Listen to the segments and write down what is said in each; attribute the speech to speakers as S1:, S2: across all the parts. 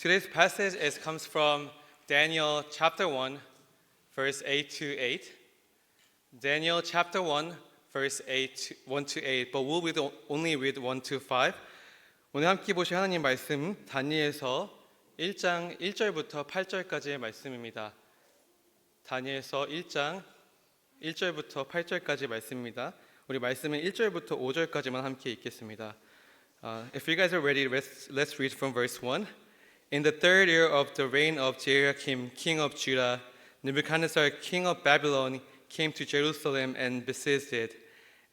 S1: Today's passage comes from Daniel chapter 1, verse 8 to 8. Daniel chapter 1, verse 1 to 8, but we'll only read 1 to 5. 오늘 함께 보실 하나님 말씀, 다니엘서 1장 1절부터 8절까지의 말씀입니다. 다니엘서 1장 1절부터 8절까지 말씀입니다. 우리 말씀은 1절부터 5절까지만 함께 읽겠습니다. If you guys are ready, let's read from verse 1. In the third year of the reign of Jehoiakim, king of Judah, Nebuchadnezzar, king of Babylon, came to Jerusalem and besieged it.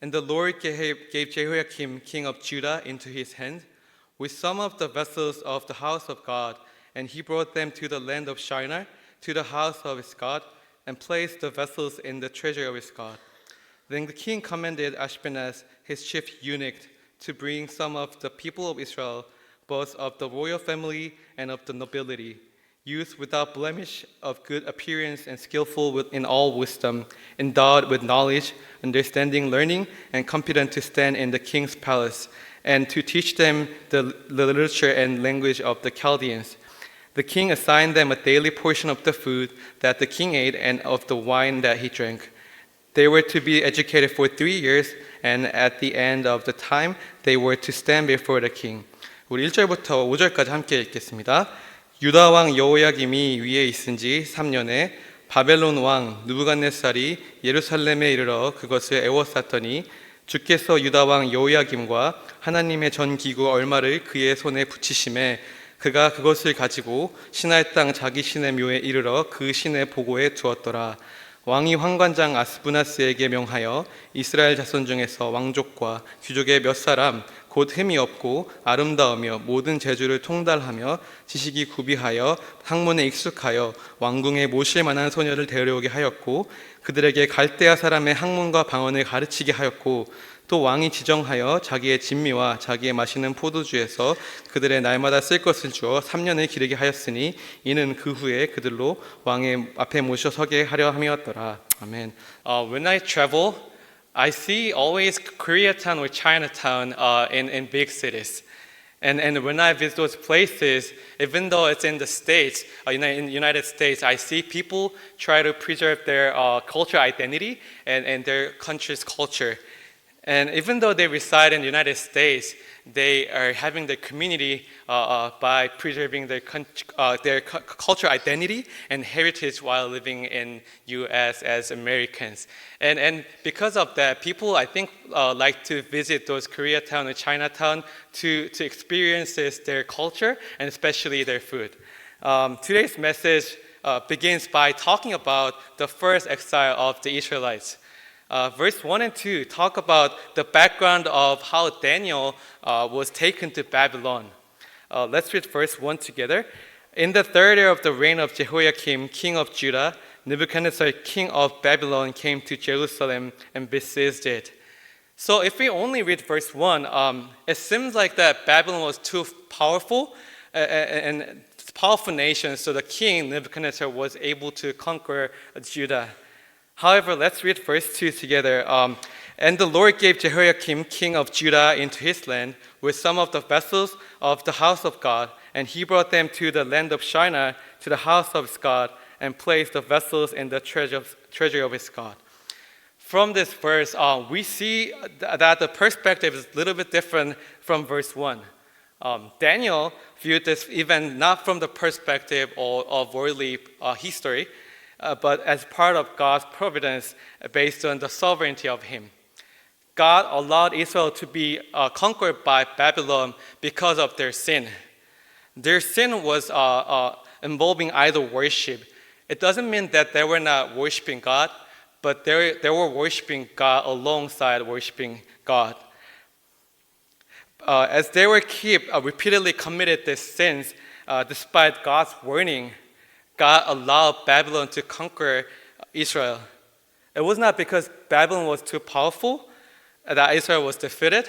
S1: And the Lord gave Jehoiakim, king of Judah, into his hand, with some of the vessels of the house of God, and he brought them to the land of Shinar, to the house of his God, and placed the vessels in the treasury of his God. Then the king commanded Ashpenaz, his chief eunuch, to bring some of the people of Israel, both of the royal family and of the nobility, youth without blemish, of good appearance and skillful in all wisdom, endowed with knowledge, understanding, learning, and competent to stand in the king's palace, and to teach them the literature and language of the Chaldeans. The king assigned them a daily portion of the food that the king ate and of the wine that he drank. They were to be educated for 3 years, and at the end of the time, they were to stand before the king. 우리 1절부터 5절까지 함께 읽겠습니다. 유다 왕 여호야김이 위에 있은 지 3년에 바벨론 왕 느부갓네살이 예루살렘에 이르러 그것을 에워쌌더니 주께서 유다 왕 여호야김과 하나님의 전 기구 얼마를 그의 손에 붙이심에 그가 그것을 가지고 신할 땅 자기 신의 묘에 이르러 그 신의 보고에 두었더라. 왕이 환관장 아스부나스에게 명하여 이스라엘 자손 중에서 왕족과 귀족의 몇 사람 곧 흠이 없고 아름다우며 모든 재주를 통달하며 지식이 구비하여 학문에 익숙하여 왕궁에 모실 만한 소녀를 데려오게 하였고 그들에게 갈대아 사람의 학문과 방언을 가르치게 하였고 또 왕이 지정하여 자기의 진미와 자기의 마시는 포도주에서 그들의 날마다 쓸 것을 주어 3년을 기르게 하였으니 이는 그 후에 그들로 왕의 앞에 모셔 서게 하려 함이었더라. 아멘. When I travel, I see always Koreatown or Chinatown in big cities. And when I visit those places, even though it's in the States, in the United States, I see people try to preserve their cultural identity and their country's culture. And even though they reside in the United States, they are having their community by preserving their cultural identity and heritage while living in U.S. as Americans. And because of that, people, I think, like to visit those Koreatown or Chinatown to experience their culture and especially their food. Today's message begins by talking about the first exile of the Israelites. Verse 1 and 2 talk about the background of how Daniel was taken to Babylon. Let's read verse 1 together. In the third year of the reign of Jehoiakim, king of Judah, Nebuchadnezzar, king of Babylon, came to Jerusalem and besieged it. So if we only read verse 1, it seems like that Babylon was too powerful and powerful nation, so the king Nebuchadnezzar was able to conquer Judah. However, let's read verse 2 together. And the Lord gave Jehoiakim, king of Judah, into his land with some of the vessels of the house of God, and he brought them to the land of Shinar, to the house of his God, and placed the vessels in the treasury of his God. From this verse, we see that the perspective is a little bit different from verse 1. Daniel viewed this event not from the perspective of worldly history, but as part of God's providence based on the sovereignty of Him. God allowed Israel to be conquered by Babylon because of their sin. Their sin was involving idol worship. It doesn't mean that they were not worshiping God, but they were worshiping God alongside worshiping God. As they were repeatedly committed these sins, despite God's warning, God allowed Babylon to conquer Israel. It was not because Babylon was too powerful that Israel was defeated.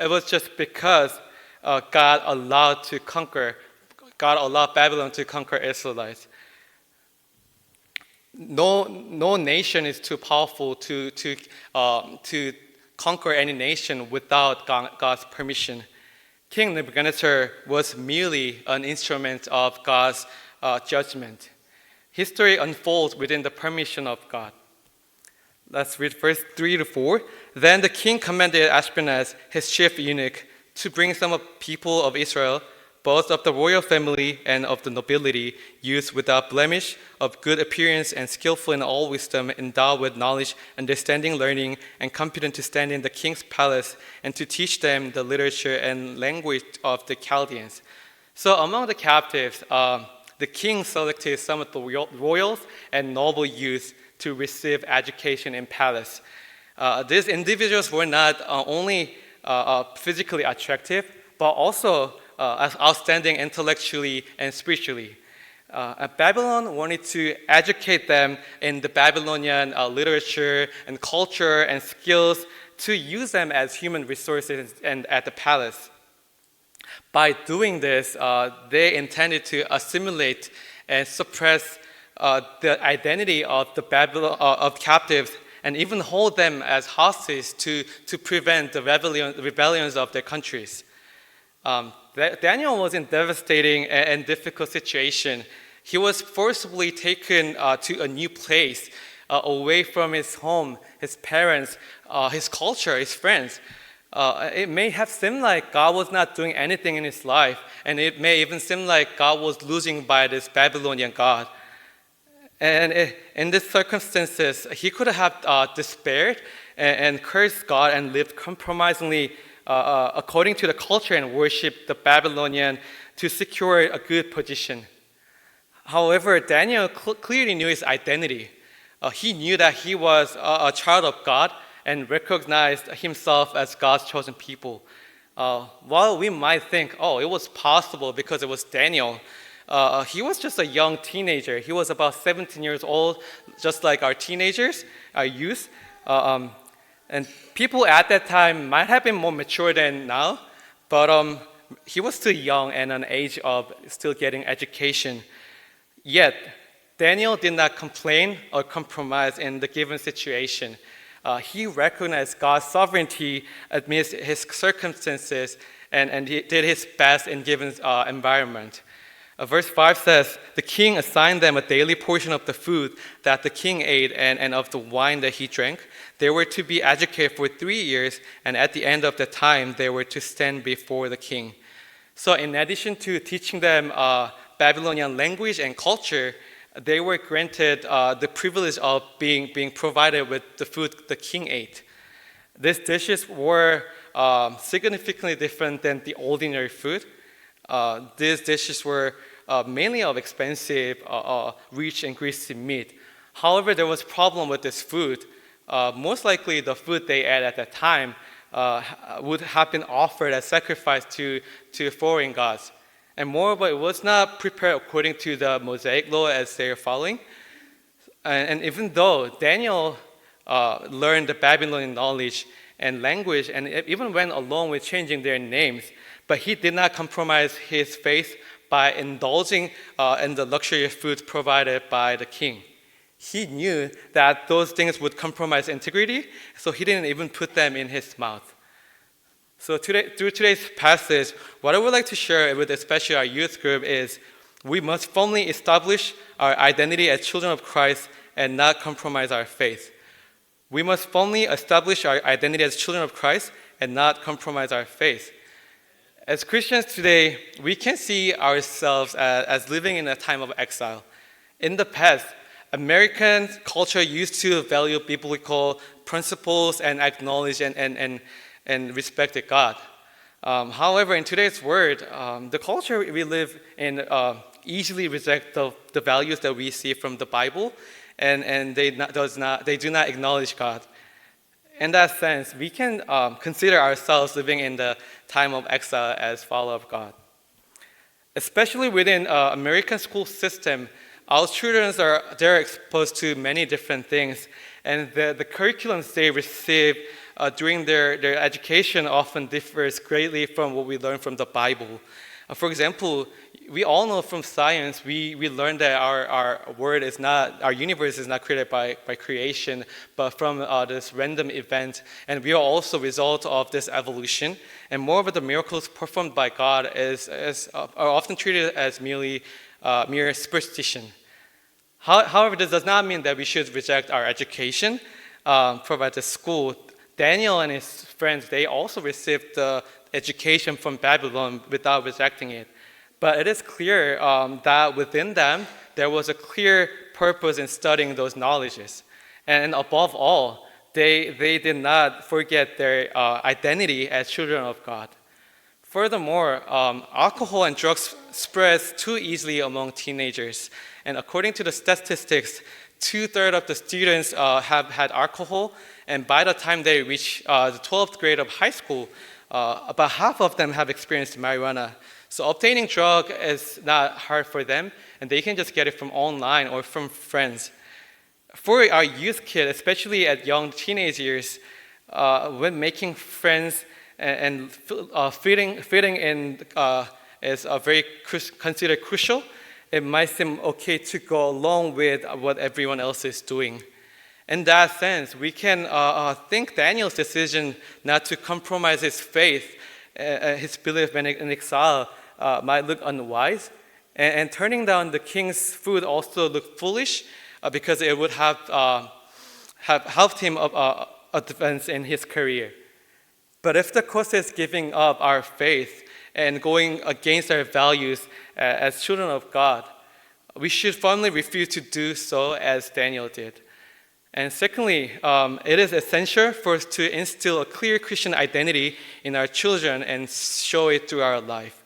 S1: It was just because God allowed Babylon to conquer Israelites. No nation is too powerful to conquer any nation without God's permission. King Nebuchadnezzar was merely an instrument of God's judgment. History unfolds within the permission of God. Let's read verse 3 to 4. Then the king commanded Ashpenaz, his chief eunuch, to bring some people of Israel, both of the royal family and of the nobility, youths without blemish, of good appearance and skillful in all wisdom, endowed with knowledge, understanding, learning, and competent to stand in the king's palace, and to teach them the literature and language of the Chaldeans. So among the captives, the king selected some of the royals and noble youths to receive education in palace. These individuals were not only physically attractive, but also outstanding intellectually and spiritually. Babylon wanted to educate them in the Babylonian literature and culture and skills to use them as human resources and at the palace. By doing this, they intended to assimilate and suppress the identity of the of captives and even hold them as hostages to prevent the rebellions of their countries. Daniel was in devastating and difficult situation. He was forcibly taken to a new place, away from his home, his parents, his culture, his friends. It may have seemed like God was not doing anything in his life, and it may even seem like God was losing by this Babylonian God. And in these circumstances, he could have despaired and cursed God and lived compromisingly according to the culture and worship the Babylonian to secure a good position. However, Daniel clearly knew his identity. He knew that he was a child of God and recognized himself as God's chosen people. While we might think, oh, it was possible because it was Daniel, he was just a young teenager. He was about 17 years old, just like our teenagers, our youth. And people at that time might have been more mature than now, but he was still young and an age of still getting education. Yet, Daniel did not complain or compromise in the given situation. He recognized God's sovereignty amidst his circumstances, and he did his best in given environment. Verse 5 says, the king assigned them a daily portion of the food that the king ate and of the wine that he drank. They were to be educated for 3 years, and at the end of the time, they were to stand before the king. So in addition to teaching them Babylonian language and culture, they were granted the privilege of being provided with the food the king ate. These dishes were significantly different than the ordinary food. These dishes were mainly of expensive, rich and greasy meat. However, there was a problem with this food. Most likely the food they ate at that time would have been offered as sacrifice to foreign gods. And moreover, it was not prepared according to the Mosaic law as they are following. And even though Daniel learned the Babylonian knowledge and language, and even went along with changing their names, but he did not compromise his faith by indulging in the luxurious food provided by the king. He knew that those things would compromise integrity, so he didn't even put them in his mouth. So through today's passage, what I would like to share with especially our youth group is we must firmly establish our identity as children of Christ and not compromise our faith. We must firmly establish our identity as children of Christ and not compromise our faith. As Christians today, we can see ourselves as living in a time of exile. In the past, American culture used to value biblical principles and acknowledge and respected God. However, in today's world, the culture we live in easily reject the values that we see from the Bible, and they do not acknowledge God. In that sense, we can consider ourselves living in the time of exile as followers of God. Especially within American school system, our children they're exposed to many different things, and the curriculums they receive during their education often differs greatly from what we learn from the Bible. For example, we all know from science, we learned that our universe is not created by creation, but from this random event. And we are also a result of this evolution. And moreover, the miracles performed by God are often treated as mere superstition. However, this does not mean that we should reject our education provided at school. Daniel and his friends, they also received the education from Babylon without rejecting it. But it is clear that within them, there was a clear purpose in studying those knowledges. And above all, they did not forget their identity as children of God. Furthermore, alcohol and drugs spread too easily among teenagers. And according to the statistics, 2/3 of the students have had alcohol. And by the time they reach the 12th grade of high school, about half of them have experienced marijuana. So obtaining drug is not hard for them, and they can just get it from online or from friends. For our youth kids, especially at young teenage years, when making friends and fitting in is very considered crucial, it might seem okay to go along with what everyone else is doing. In that sense, we can think Daniel's decision not to compromise his faith, his belief in exile, might look unwise. And turning down the king's food also looked foolish because it would have helped him advance in his career. But if the cost is giving up our faith and going against our values as children of God, we should firmly refuse to do so as Daniel did. And secondly, it is essential for us to instill a clear Christian identity in our children and show it through our life.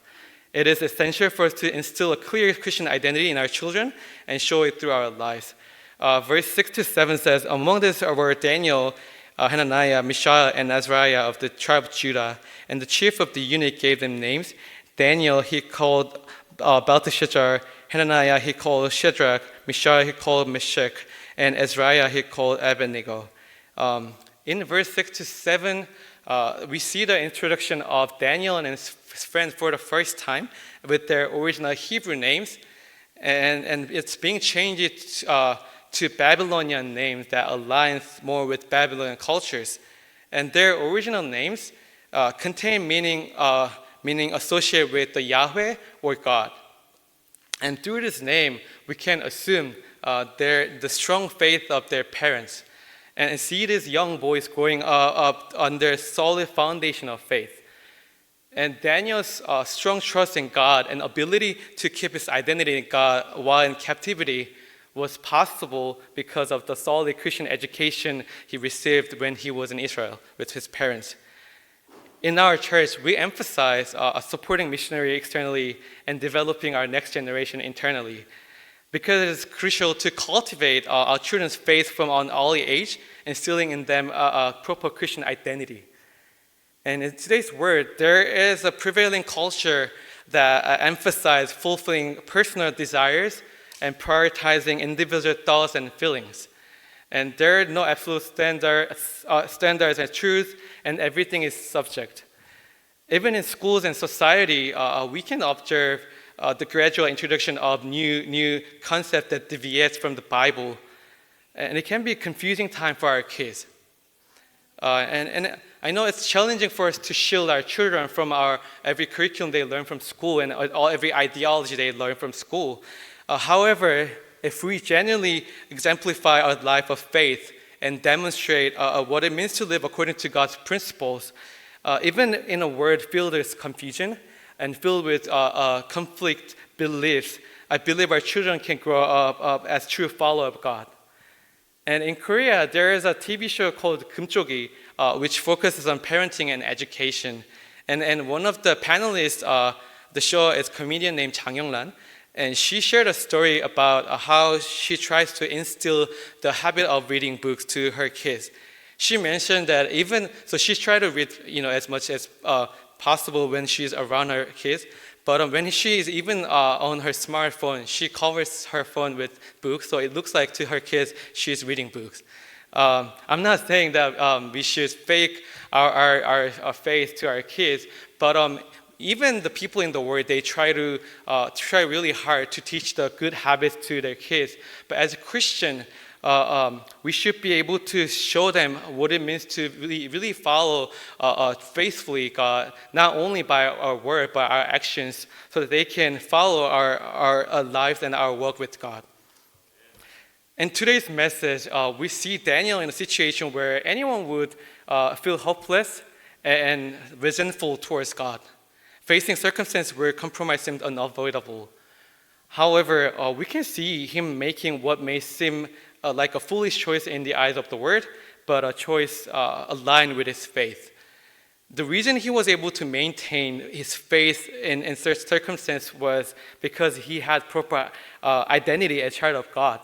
S1: It is essential for us to instill a clear Christian identity in our children and show it through our lives. Verse 6-7 says, "Among these were Daniel, Hananiah, Mishael, and Azariah of the tribe of Judah. And the chief of the eunuch gave them names. Daniel he called Belteshazzar, Hananiah he called Shadrach, Mishael he called Meshach, and Azariah he called Abednego." In verse 6-7, we see the introduction of Daniel and his friends for the first time with their original Hebrew names, and it's being changed to Babylonian names that aligns more with Babylonian cultures. And their original names contain meaning associated with the Yahweh or God. And through this name, we can assume the strong faith of their parents and see these young boys growing up under a solid foundation of faith. And Daniel's strong trust in God and ability to keep his identity in God while in captivity was possible because of the solid Christian education he received when he was in Israel with his parents. In our church, we emphasize supporting missionary externally and developing our next generation internally, because it is crucial to cultivate our children's faith from an early age, instilling in them a proper Christian identity. And in today's world, there is a prevailing culture that emphasizes fulfilling personal desires and prioritizing individual thoughts and feelings. And there are no absolute standards and truths, and everything is subject. Even in schools and society, we can observe the gradual introduction of new concepts that deviates from the Bible. And it can be a confusing time for our kids. And I know it's challenging for us to shield our children from every curriculum they learn from school and every ideology they learn from school. However, if we genuinely exemplify our life of faith and demonstrate what it means to live according to God's principles, even in a world filled with confusion and filled with conflict beliefs, I believe our children can grow up as true followers of God. And in Korea, there is a TV show called 금쪽이, which focuses on parenting and education. And one of the panelists, the show is a comedian named Jang Young-ran. And she shared a story about how she tries to instill the habit of reading books to her kids. She mentioned that she's trying to read, as much as possible when she's around her kids. But when she's even on her smartphone, she covers her phone with books, so it looks like to her kids she's reading books. I'm not saying that we should fake our faith to our kids, but even the people in the world, they try really hard to teach the good habits to their kids. But as a Christian, we should be able to show them what it means to really follow faithfully God, not only by our word but our actions, so that they can follow our lives and our walk with God. In today's message, we see Daniel in a situation where anyone would feel hopeless and resentful towards God, facing circumstances where compromise seemed unavoidable. However, we can see him making what may seem like a foolish choice in the eyes of the world, but a choice aligned with his faith. The reason he was able to maintain his faith in such circumstances was because he had proper identity as a child of God.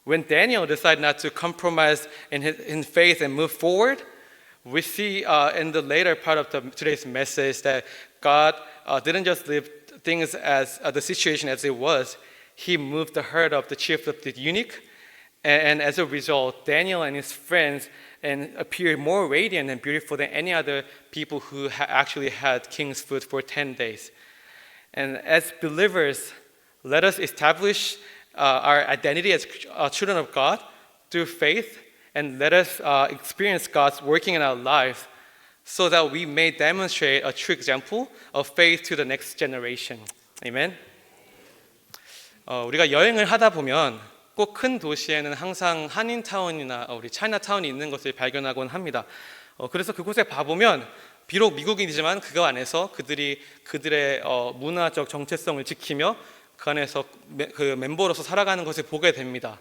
S1: When Daniel decided not to compromise in faith and move forward, we see in the later part of today's message that God didn't just leave things as the situation as it was. He moved the heart of the chief of the eunuch, and as a result, Daniel and his friends appeared more radiant and beautiful than any other people who actually had king's food for 10 days. And as believers, let us establish our identity as children of God through faith, and let us experience God's working in our lives so that we may demonstrate a true example of faith to the next generation. Amen. 우리가 여행을 하다 보면 꼭 큰 도시에는 항상 한인타운이나 우리 차이나타운이 있는 것을 발견하곤 합니다. 그래서 그곳에 봐보면 비록 미국인이지만 그거 안에서 그들의 문화적 정체성을 지키며 그 안에서 그 멤버로서 살아가는 것을 보게 됩니다.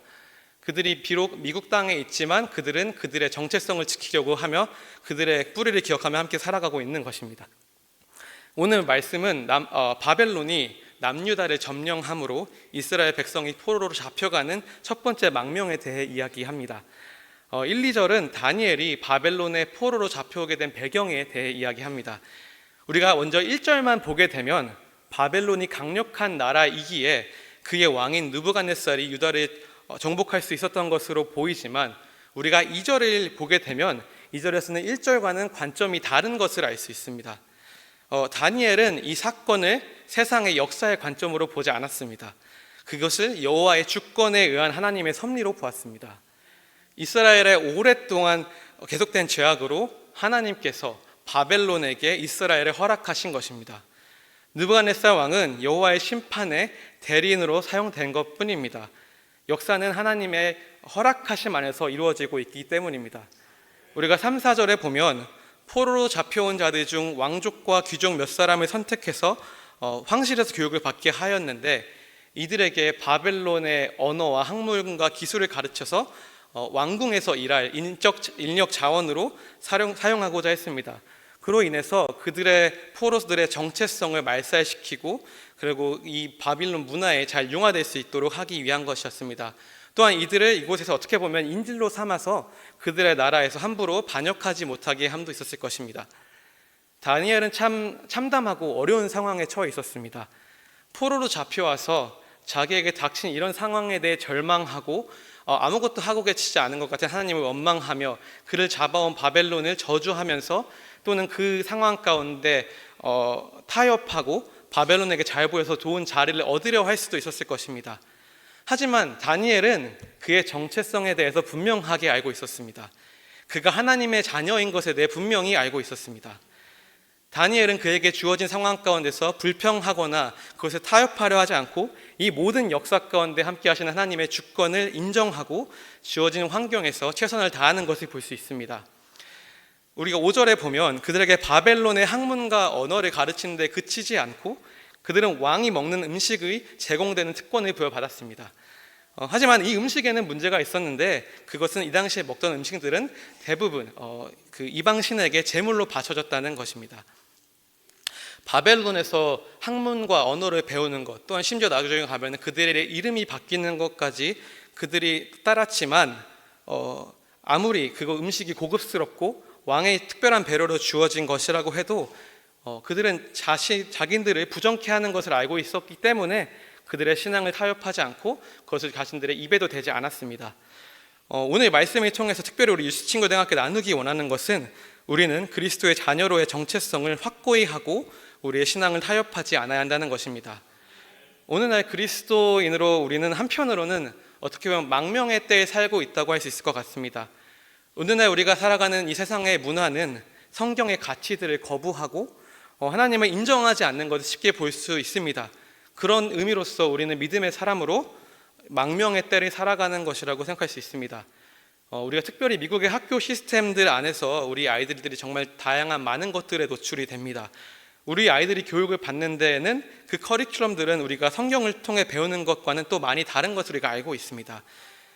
S1: 그들이 비록 미국 땅에 있지만 그들은 그들의 정체성을 지키려고 하며 그들의 뿌리를 기억하며 함께 살아가고 있는 것입니다. 오늘 말씀은 바벨론이 남유다를 점령함으로 이스라엘 백성이 포로로 잡혀가는 첫 번째 망명에 대해 이야기합니다. 1, 2절은 다니엘이 바벨론의 포로로 잡혀오게 된 배경에 대해 이야기합니다. 우리가 먼저 1절만 보게 되면 바벨론이 강력한 나라이기에 그의 왕인 느부갓네살이 유다를 정복할 수 있었던 것으로 보이지만 우리가 2절을 보게 되면 2절에서는 1절과는 관점이 다른 것을 알 수 있습니다. 다니엘은 이 사건을 세상의 역사의 관점으로 보지 않았습니다. 그것을 여호와의 주권에 의한 하나님의 섭리로 보았습니다. 이스라엘의 오랫동안 계속된 죄악으로 하나님께서 바벨론에게 이스라엘을 허락하신 것입니다. 느부갓네살 왕은 여호와의 심판의 대리인으로 사용된 것뿐입니다. 역사는 하나님의 허락하심 안에서 이루어지고 있기 때문입니다. 우리가 3, 4절에 보면 포로로 잡혀온 자들 중 왕족과 귀족 몇 사람을 선택해서 황실에서 교육을 받게 하였는데 이들에게 바벨론의 언어와 학문과 기술을 가르쳐서 왕궁에서 일할 인력 자원으로 사용하고자 했습니다. 그로 인해서 그들의 포로들의 정체성을 말살시키고 그리고 이 바빌론 문화에 잘 융화될 수 있도록 하기 위한 것이었습니다. 또한 이들을 이곳에서 어떻게 보면 인질로 삼아서 그들의 나라에서 함부로 반역하지 못하게 함도 있었을 것입니다. 다니엘은 참담하고 어려운 상황에 처해 있었습니다. 포로로 잡혀와서 자기에게 닥친 이런 상황에 대해 절망하고 아무것도 하고 계시지 않은 것 같은 하나님을 원망하며 그를 잡아온 바벨론을 저주하면서 또는 그 상황 가운데 타협하고 바벨론에게 잘 보여서 좋은 자리를 얻으려 할 수도 있었을 것입니다. 하지만 다니엘은 그의 정체성에 대해서 분명하게 알고 있었습니다. 그가 하나님의 자녀인 것에 대해 분명히 알고 있었습니다. 다니엘은 그에게 주어진 상황 가운데서 불평하거나 그것에 타협하려 하지 않고 이 모든 역사 가운데 함께 하시는 하나님의 주권을 인정하고 주어진 환경에서 최선을 다하는 것을 볼 수 있습니다. 우리가 5절에 보면 그들에게 바벨론의 학문과 언어를 가르치는 데 그치지 않고 그들은 왕이 먹는 음식의 제공되는 특권을 부여받았습니다. 하지만 이 음식에는 문제가 있었는데 그것은 이 당시에 먹던 음식들은 대부분 그 이방신에게 제물로 바쳐졌다는 것입니다. 바벨론에서 학문과 언어를 배우는 것 또한 심지어 나중에 가면 그들의 이름이 바뀌는 것까지 그들이 따랐지만 아무리 그거 음식이 고급스럽고 왕의 특별한 배려로 주어진 것이라고 해도 그들은 자기들을 부정케 하는 것을 알고 있었기 때문에 그들의 신앙을 타협하지 않고 그것을 자신들의 입에도 대지 않았습니다. 오늘 말씀을 통해서 특별히 우리 유스친구등학교 나누기 원하는 것은 우리는 그리스도의 자녀로의 정체성을 확고히 하고 우리의 신앙을 타협하지 않아야 한다는 것입니다. 오늘날 그리스도인으로 우리는 한편으로는 어떻게 보면 망명의 때에 살고 있다고 할 수 있을 것 같습니다. 오늘날 우리가 살아가는 이 세상의 문화는 성경의 가치들을 거부하고 하나님을 인정하지 않는 것을 쉽게 볼 수 있습니다. 그런 의미로서 우리는 믿음의 사람으로 망명의 때를 살아가는 것이라고 생각할 수 있습니다. 우리가 특별히 미국의 학교 시스템들 안에서 우리 아이들이 정말 다양한 많은 것들에 노출이 됩니다. 우리 아이들이 교육을 받는 데에는 그 커리큘럼들은 우리가 성경을 통해 배우는 것과는 또 많이 다른 것을 우리가 알고 있습니다.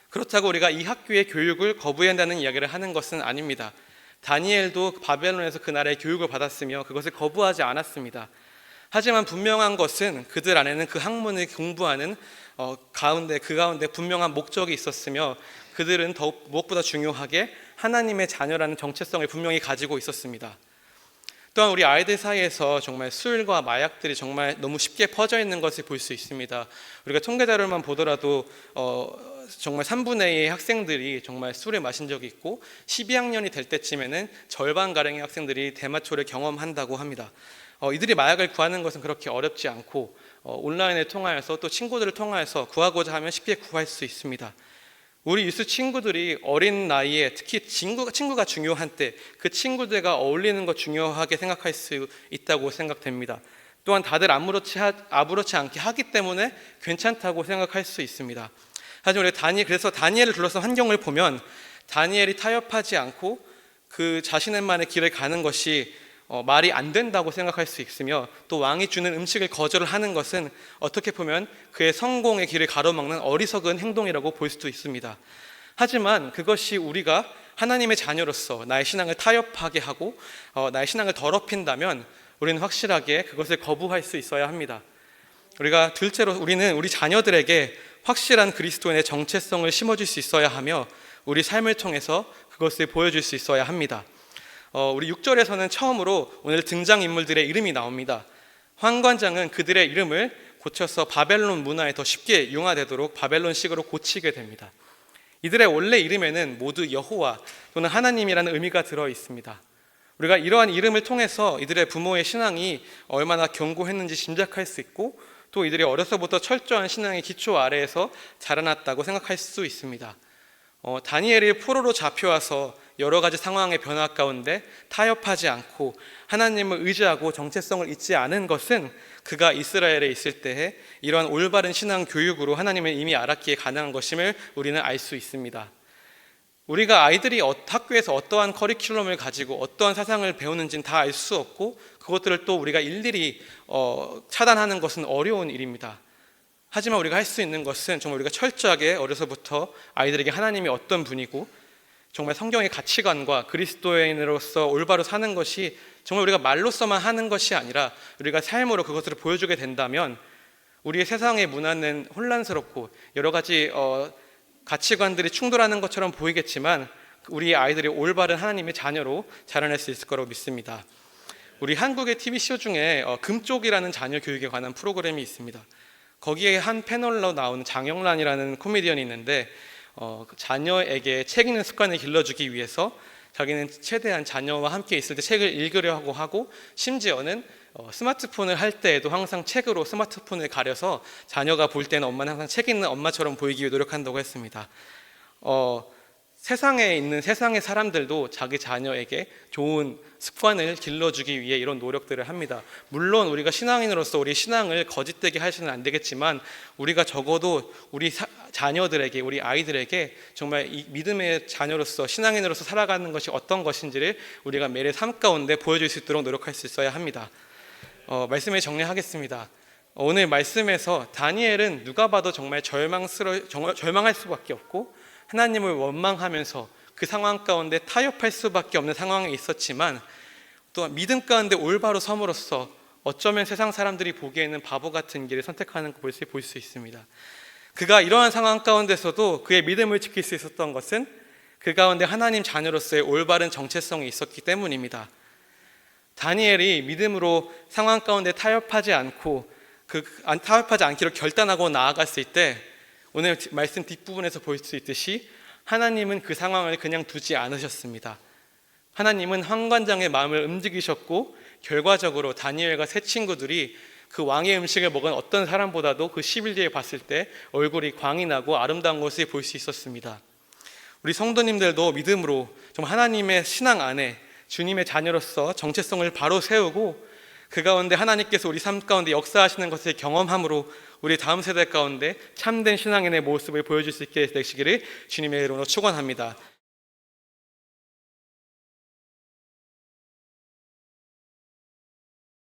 S1: 그렇다고 우리가 이 학교의 교육을 거부해야 한다는 이야기를 하는 것은 아닙니다. 다니엘도 바벨론에서 그 나라의 교육을 받았으며 그것을 거부하지 않았습니다. 하지만 분명한 것은 그들 안에는 그 학문을 공부하는 가운데 분명한 목적이 있었으며 그들은 더욱 무엇보다 중요하게 하나님의 자녀라는 정체성을 분명히 가지고 있었습니다. 또한 우리 아이들 사이에서 정말 술과 마약들이 정말 너무 쉽게 퍼져 있는 것을 볼 수 있습니다. 우리가 통계 자료만 보더라도 정말 3분의 1의 학생들이 정말 술을 마신 적이 있고 12학년이 될 때쯤에는 절반가량의 학생들이 대마초를 경험한다고 합니다. 이들이 마약을 구하는 것은 그렇게 어렵지 않고 온라인을 통하여서 또 친구들을 통하여서 구하고자 하면 쉽게 구할 수 있습니다. 우리 유스 친구들이 어린 나이에 특히 친구가 중요한 때 그 친구들과 어울리는 것 중요하게 생각할 수 있다고 생각됩니다. 또한 다들 아무렇지 않게 하기 때문에 괜찮다고 생각할 수 있습니다. 하지만 그래서 다니엘을 둘러싼 환경을 보면 다니엘이 타협하지 않고 그 자신만의 길을 가는 것이 말이 안 된다고 생각할 수 있으며 또 왕이 주는 음식을 거절하는 것은 어떻게 보면 그의 성공의 길을 가로막는 어리석은 행동이라고 볼 수도 있습니다. 하지만 그것이 우리가 하나님의 자녀로서 나의 신앙을 타협하게 하고 나의 신앙을 더럽힌다면 우리는 확실하게 그것을 거부할 수 있어야 합니다. 우리가 둘째로 우리는 우리 자녀들에게 확실한 그리스도인의 정체성을 심어줄 수 있어야 하며 우리 삶을 통해서 그것을 보여줄 수 있어야 합니다. 우리 6절에서는 처음으로 오늘 등장인물들의 이름이 나옵니다. 환관장은 그들의 이름을 고쳐서 바벨론 문화에 더 쉽게 융화되도록 바벨론식으로 고치게 됩니다. 이들의 원래 이름에는 모두 여호와 또는 하나님이라는 의미가 들어 있습니다. 우리가 이러한 이름을 통해서 이들의 부모의 신앙이 얼마나 견고했는지 짐작할 수 있고 또 이들이 어려서부터 철저한 신앙의 기초 아래에서 자라났다고 생각할 수 있습니다. 다니엘이 포로로 잡혀와서 여러 가지 상황의 변화 가운데 타협하지 않고 하나님을 의지하고 정체성을 잊지 않은 것은 그가 이스라엘에 있을 때에 이러한 올바른 신앙 교육으로 하나님을 이미 알았기에 가능한 것임을 우리는 알 수 있습니다. 우리가 아이들이 학교에서 어떠한 커리큘럼을 가지고 어떠한 사상을 배우는지는 다 알 수 없고 그것들을 또 우리가 일일이 차단하는 것은 어려운 일입니다. 하지만 우리가 할 수 있는 것은 정말 우리가 철저하게 어려서부터 아이들에게 하나님이 어떤 분이고 정말 성경의 가치관과 그리스도인으로서 올바로 사는 것이 정말 우리가 말로서만 하는 것이 아니라 우리가 삶으로 그것을 보여주게 된다면 우리의 세상의 문화는 혼란스럽고 여러 가지 가치관들이 충돌하는 것처럼 보이겠지만 우리 아이들이 올바른 하나님의 자녀로 자라날 수 있을 거라고 믿습니다. 우리 한국의 TV쇼 중에 금쪽이라는 자녀 교육에 관한 프로그램이 있습니다. 거기에 한 패널로 나오는 장영란이라는 코미디언이 있는데 자녀에게 책 읽는 습관을 길러주기 위해서 자기는 최대한 자녀와 함께 있을 때 책을 읽으려고 하고 심지어는 스마트폰을 할 때에도 항상 책으로 스마트폰을 가려서 자녀가 볼 때는 엄마는 항상 책 읽는 엄마처럼 보이기 위해 노력한다고 했습니다. 세상에 있는 세상의 사람들도 자기 자녀에게 좋은 습관을 길러주기 위해 이런 노력들을 합니다. 물론 우리가 신앙인으로서 우리 신앙을 거짓되게 하시는 안 되겠지만 우리가 적어도 우리 자녀들에게 우리 아이들에게 정말 이 믿음의 자녀로서 신앙인으로서 살아가는 것이 어떤 것인지를 우리가 매일 삶 가운데 보여줄 수 있도록 노력할 수 있어야 합니다. 말씀을 정리하겠습니다. 오늘 말씀에서 다니엘은 누가 봐도 정말 절망할 수밖에 없고 하나님을 원망하면서 그 상황 가운데 타협할 수밖에 없는 상황에 있었지만 또한 믿음 가운데 올바로 섬으로써 어쩌면 세상 사람들이 보기에는 바보 같은 길을 선택하는 것을 볼 수 있습니다. 그가 이러한 상황 가운데서도 그의 믿음을 지킬 수 있었던 것은 그 가운데 하나님 자녀로서의 올바른 정체성이 있었기 때문입니다. 다니엘이 믿음으로 상황 가운데 타협하지 않기로 결단하고 나아갔을 때 오늘 말씀 뒷부분에서 볼 수 있듯이 하나님은 그 상황을 그냥 두지 않으셨습니다. 하나님은 환관장의 마음을 움직이셨고 결과적으로 다니엘과 세 친구들이 그 왕의 음식을 먹은 어떤 사람보다도 그 10일 뒤에 봤을 때 얼굴이 광이 나고 아름다운 것을 볼 수 있었습니다. 우리 성도님들도 믿음으로 좀 하나님의 신앙 안에 주님의 자녀로서 정체성을 바로 세우고 그 가운데 하나님께서 우리 삶 가운데 역사하시는 것을 경험함으로 우리 다음 세대 가운데 참된 신앙인의 모습을 보여줄 수 있게 되시기를 주님의 이름으로 축원합니다.